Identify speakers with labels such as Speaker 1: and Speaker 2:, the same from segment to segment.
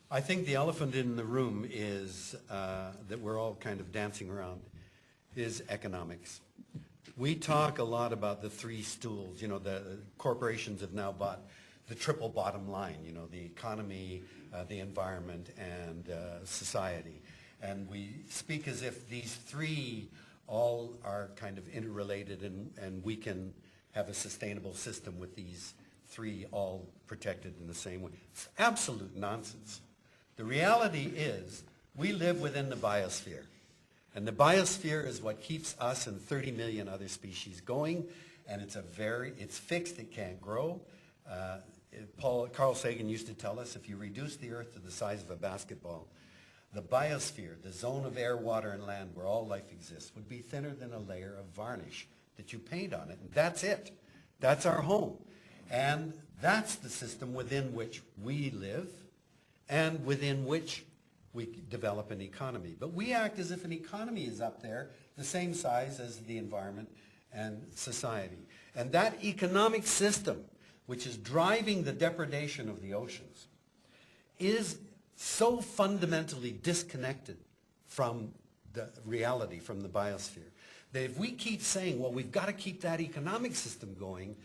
Speaker 1: I think the elephant in the room is, that we're all kind of dancing around, is economics. We talk a lot about the three stools. You know, the corporations have now bought the triple bottom line, you know, the economy, the environment, and society. And we speak as if these three all are kind of interrelated, and we can have a sustainable system with these three all protected in the same way. It's absolute nonsense. The reality is we live within the biosphere. And the biosphere is what keeps us and 30 million other species going, and it's fixed, it can't grow. Carl Sagan used to tell us, if you reduce the Earth to the size of a basketball, the biosphere, the zone of air, water, and land where all life exists, would be thinner than a layer of varnish that you paint on it. And that's it. That's our home. And that's the system within which we live and within which we develop an economy. But we act as if an economy is up there, the same size as the environment and society. And that economic system, which is driving the depredation of the oceans, is so fundamentally disconnected from the reality, from the biosphere, that if we keep saying, well, we've got to keep that economic system going,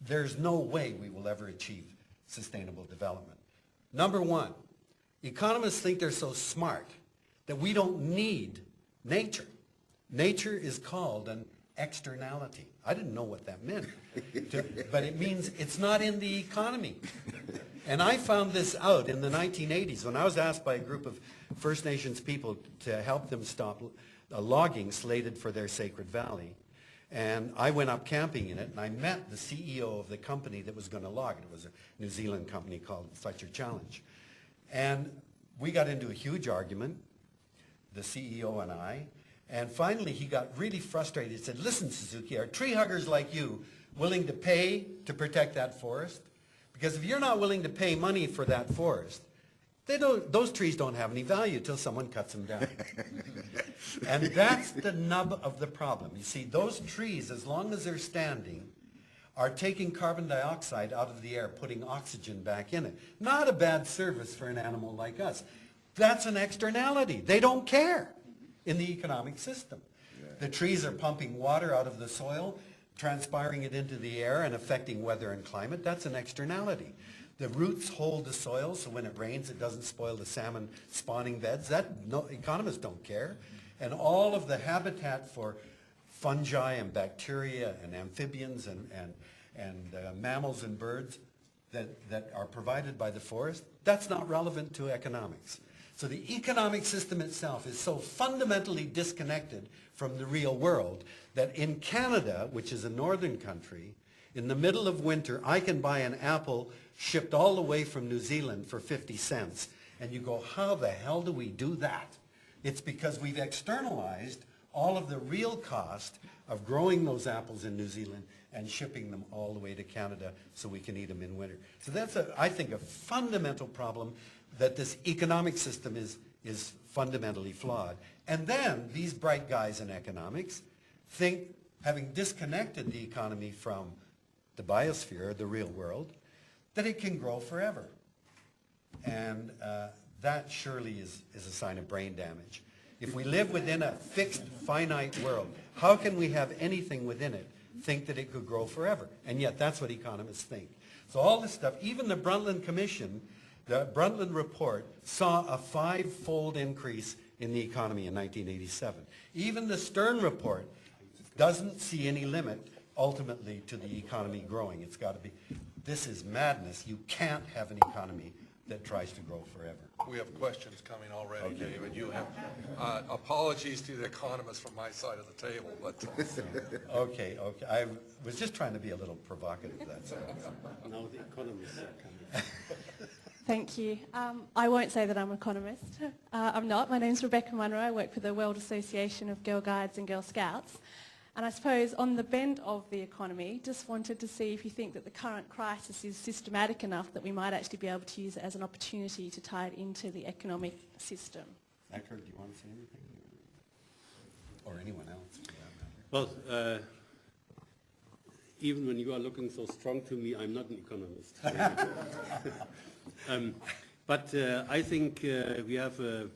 Speaker 1: there's no way we will ever achieve sustainable development. Number one, economists think they're so smart that we don't need nature. Nature is called an externality. I didn't know what that meant, but it means it's not in the economy. And I found this out in the 1980s when I was asked by a group of First Nations people to help them stop logging slated for their sacred valley. And I went up camping in it, and I met the CEO of the company that was going to log it. It was a New Zealand company called Fletcher Challenge. And we got into a huge argument, the CEO and I, and finally he got really frustrated. He said, listen, Suzuki, are tree huggers like you willing to pay to protect that forest? Because if you're not willing to pay money for that forest, those trees don't have any value till someone cuts them down. And that's the nub of the problem. You see, those trees, as long as they're standing, are taking carbon dioxide out of the air, putting oxygen back in it. Not a bad service for an animal like us. That's an externality. They don't care in the economic system. The trees are pumping water out of the soil, transpiring it into the air and affecting weather and climate. That's an externality. The roots hold the soil, so when it rains, it doesn't spoil the salmon spawning beds. Economists don't care. And all of the habitat for fungi and bacteria and amphibians and mammals and birds that are provided by the forest, that's not relevant to economics. So the economic system itself is so fundamentally disconnected from the real world that in Canada, which is a northern country, in the middle of winter, I can buy an apple shipped all the way from New Zealand for 50 cents. And you go, how the hell do we do that? It's because we've externalized all of the real cost of growing those apples in New Zealand and shipping them all the way to Canada so we can eat them in winter. So that's, I think, a fundamental problem, that this economic system is fundamentally flawed. And then these bright guys in economics think, having disconnected the economy from the biosphere, the real world, that it can grow forever. And that surely is a sign of brain damage. If we live within a fixed, finite world, how can we have anything within it think that it could grow forever? And yet that's what economists think. So all this stuff, even the Brundtland Commission, the Brundtland report saw a 5-fold increase in the economy in 1987. Even the Stern report doesn't see any limit ultimately to the economy growing. It's got to be, this is madness. You can't have an economy that tries to grow forever.
Speaker 2: We have questions coming already,
Speaker 1: Okay.
Speaker 2: David. You have apologies to the economists from my side of the table, but
Speaker 1: Okay. I was just trying to be a little provocative, that's all.
Speaker 3: Now the economists are coming.
Speaker 4: Thank you. I won't say that I'm an economist. I'm not. My name's Rebecca Munro. I work for the World Association of Girl Guides and Girl Scouts. And I suppose on the bend of the economy, just wanted to see if you think that the current crisis is systematic enough that we might actually be able to use it as an opportunity to tie it into the economic system.
Speaker 1: Eckhard, do you want to say anything? Or anyone else, for that matter?
Speaker 3: Well, even when you are looking so strong to me, I'm not an economist. But I think we have a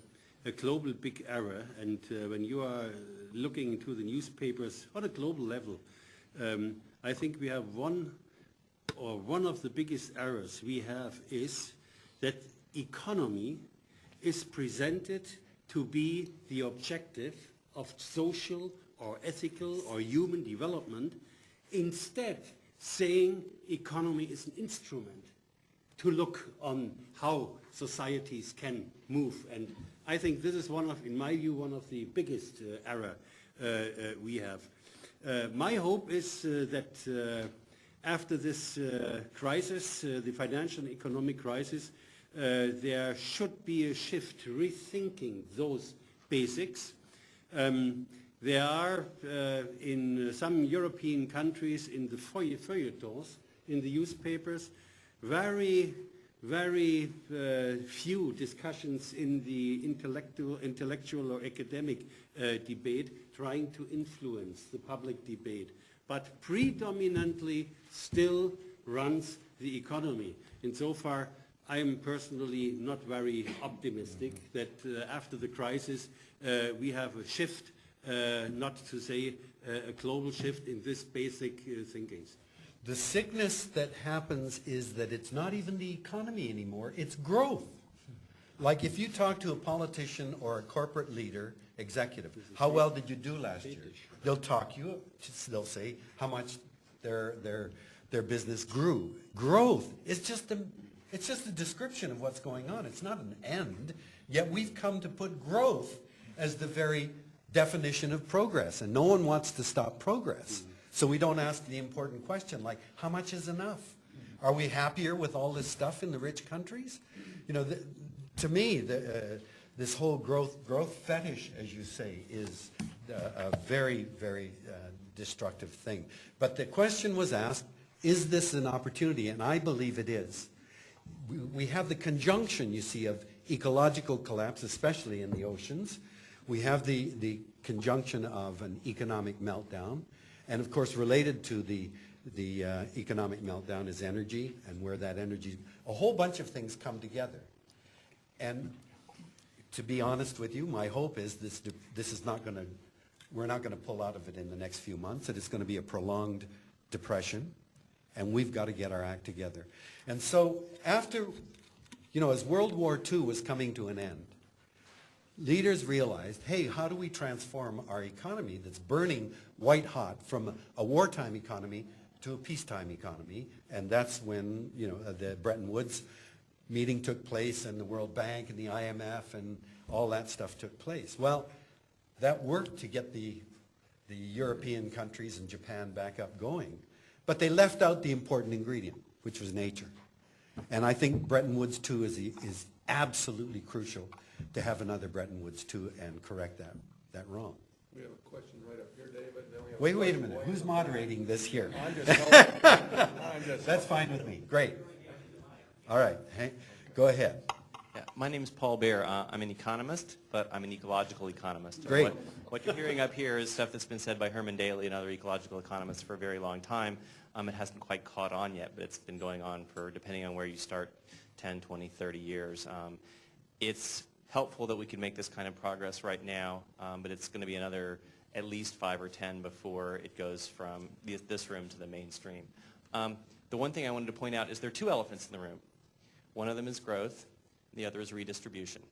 Speaker 3: global big error, and when you are looking into the newspapers on a global level, I think we have one of the biggest errors we have is that economy is presented to be the objective of social or ethical or human development, instead saying economy is an instrument to look on how societies can move. And I think this is in my view, one of the biggest error we have. My hope is that after this crisis, the financial and economic crisis, there should be a shift rethinking those basics. There are in some European countries in the feuilletons, in the newspapers, very few discussions in the intellectual or academic debate trying to influence the public debate, but predominantly still runs the economy. And so far, I am personally not very optimistic that after the crisis we have a shift, not to say a global shift in this basic thinkings.
Speaker 1: The sickness that happens is that it's not even the economy anymore, it's growth. Like if you talk to a politician or a corporate leader, executive, how well did you do last year? They'll talk you, they'll say how much their business grew. Growth is just a description of what's going on. It's not an end. Yet we've come to put growth as the very definition of progress, and no one wants to stop progress. So we don't ask the important question, like, how much is enough? Are we happier with all this stuff in the rich countries? You know, to me, this whole growth fetish, as you say, is a very destructive thing. But the question was asked, is this an opportunity? And I believe it is. We have the conjunction, you see, of ecological collapse, especially in the oceans. We have the conjunction of an economic meltdown. And of course, related to the economic meltdown is energy, and where that energy, a whole bunch of things come together. And to be honest with you, my hope is this is not going to, we're not going to pull out of it in the next few months. That it's going to be a prolonged depression, and we've got to get our act together. And so after, you know, as World War II was coming to an end, leaders realized, hey, how do we transform our economy that's burning white hot from a wartime economy to a peacetime economy? And that's when, you know, the Bretton Woods meeting took place, and the World Bank and the IMF and all that stuff took place. Well, that worked to get the European countries and Japan back up going. But they left out the important ingredient, which was nature. And I think Bretton Woods 2 is absolutely crucial to have another Bretton Woods 2 and correct that wrong.
Speaker 2: We have a question right up here, David. And then we have
Speaker 1: Wait a minute. Who's moderating this here?
Speaker 2: I'm just
Speaker 1: That's fine with me. Great. All right. Hey, go ahead.
Speaker 5: Yeah, my name is Paul Baer. I'm an economist, but I'm an ecological economist.
Speaker 1: Great.
Speaker 5: What you're hearing up here is stuff that's been said by Herman Daly and other ecological economists for a very long time. It hasn't quite caught on yet, but it's been going on for, depending on where you start, 10, 20, 30 years. It's helpful that we can make this kind of progress right now, but it's going to be another at least 5 or 10 before it goes from this room to the mainstream. The one thing I wanted to point out is there are two elephants in the room. One of them is growth, and the other is redistribution.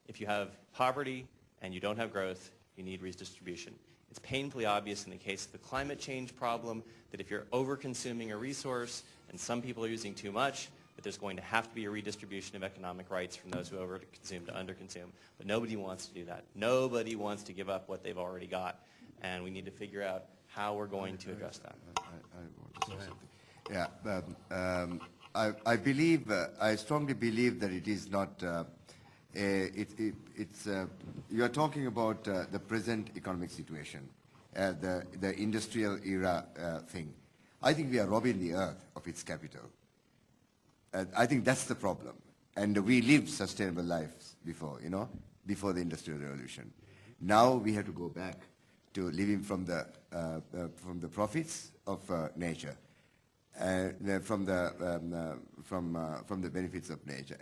Speaker 5: If you have poverty and you don't have growth, you need redistribution. It's painfully obvious in the case of the climate change problem that if you're over-consuming a resource and some people are using too much, that there's going to have to be a redistribution of economic rights from those who over-consume to under-consume. But nobody wants to do that. Nobody wants to give up what they've already got. And we need to figure out how we're going to address that.
Speaker 6: I want to say something. Yeah, I strongly believe that it is not, you are talking about the present economic situation, the industrial era thing. I think we are robbing the earth of its capital. I think that's the problem. And we lived sustainable lives before, you know, before the Industrial Revolution. Now we have to go back to living from the profits of nature, from the benefits of nature.